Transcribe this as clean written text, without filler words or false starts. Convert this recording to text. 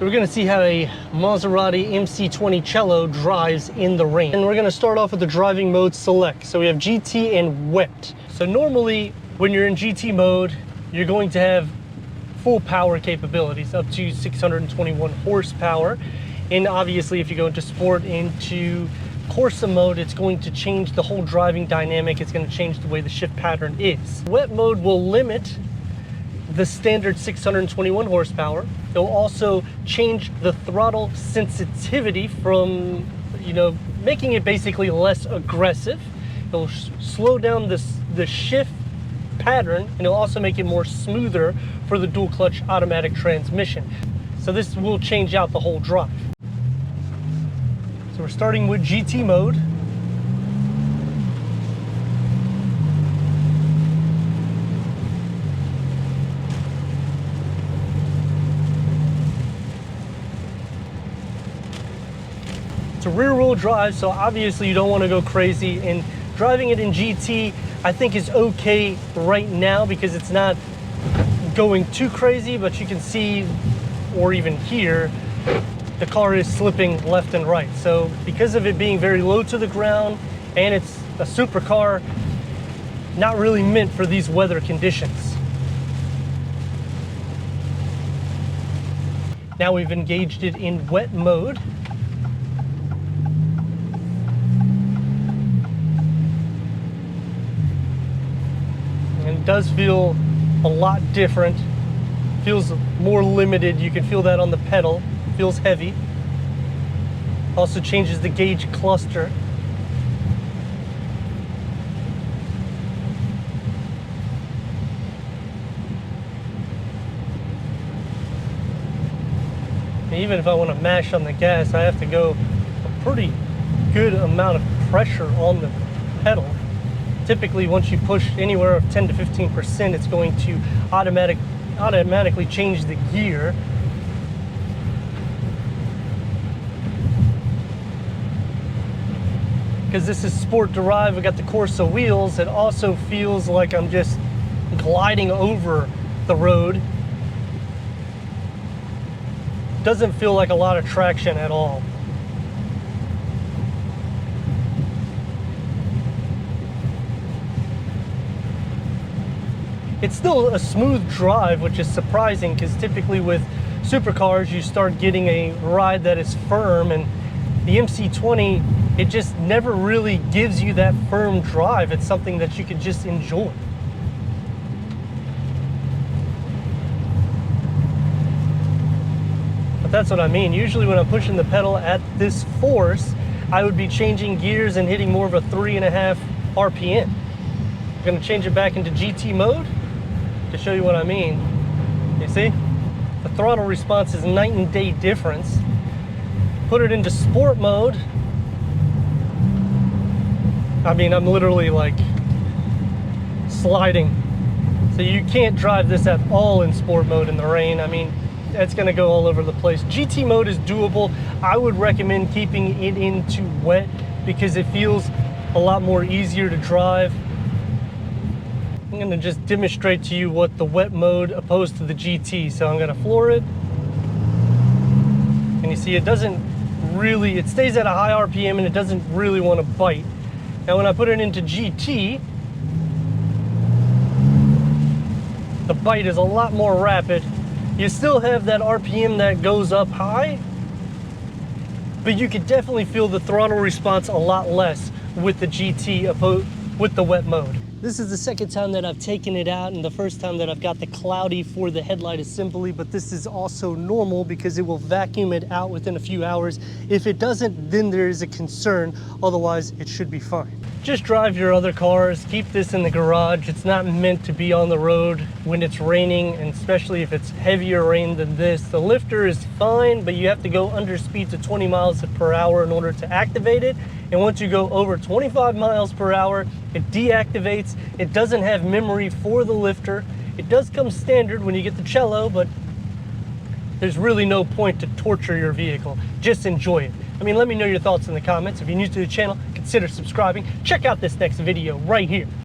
So we're gonna see how a Maserati MC20 Cielo drives in the rain. And we're gonna start off with the driving mode select. So we have GT and wet. So normally when you're in GT mode, you're going to have full power capabilities up to 621 horsepower. And obviously if you go into sport, into Corsa mode, it's going to change the whole driving dynamic. It's going to change the way the shift pattern is. Wet mode will limit the standard 621 horsepower. It'll also change the throttle sensitivity from, making it basically less aggressive. It'll slow down the shift pattern, and it'll also make it more smoother for the dual clutch automatic transmission. So this will change out the whole drive. So we're starting with GT mode. It's a rear wheel drive, so obviously you don't want to go crazy, and driving it in GT I think is okay right now because it's not going too crazy, but you can see, or even hear, the car is slipping left and right. So because of it being very low to the ground and it's a supercar, not really meant for these weather conditions. Now we've engaged it in wet mode. And it does feel a lot different. Feels more limited. You can feel that on the pedal. Feels heavy. Also changes the gauge cluster. Even if I want to mash on the gas, I have to go a pretty good amount of pressure on the pedal. Typically, once you push anywhere of 10 to 15%, it's going to automatically change the gear. Because this is sport derived, we got the Corsa wheels, it also feels like I'm just gliding over the road. Doesn't feel like a lot of traction at all. It's still a smooth drive, which is surprising because typically with supercars you start getting a ride that is firm, and the MC20, it just never really gives you that firm drive. It's something that you can just enjoy. But that's what I mean. Usually when I'm pushing the pedal at this force, I would be changing gears and hitting more of a 3.5 RPM. I'm gonna change it back into GT mode to show you what I mean. You see? The throttle response is night and day difference. Put it into sport mode. I mean, I'm literally like sliding. So you can't drive this at all in sport mode in the rain. I mean, it's gonna go all over the place. GT mode is doable. I would recommend keeping it into wet because it feels a lot more easier to drive. I'm gonna just demonstrate to you what the wet mode opposed to the GT. So I'm gonna floor it. And you see it doesn't really, it stays at a high RPM and it doesn't really want to bite. Now when I put it into GT, the bite is a lot more rapid. You still have that RPM that goes up high, but you could definitely feel the throttle response a lot less with the GT with the wet mode. This is the second time that I've taken it out, and the first time that I've got the cloudy for the headlight assembly, but this is also normal because it will vacuum it out within a few hours. If it doesn't, then there is a concern. Otherwise, it should be fine. Just drive your other cars. Keep this in the garage. It's not meant to be on the road when it's raining, and especially if it's heavier rain than this. The lifter is fine, but you have to go under speed to 20 miles per hour in order to activate it. And once you go over 25 miles per hour, it deactivates. It doesn't have memory for the lifter. It does come standard when you get the Cielo, but there's really no point to torture your vehicle. Just enjoy it. I mean, let me know your thoughts in the comments. If you're new to the channel, consider subscribing. Check out this next video right here.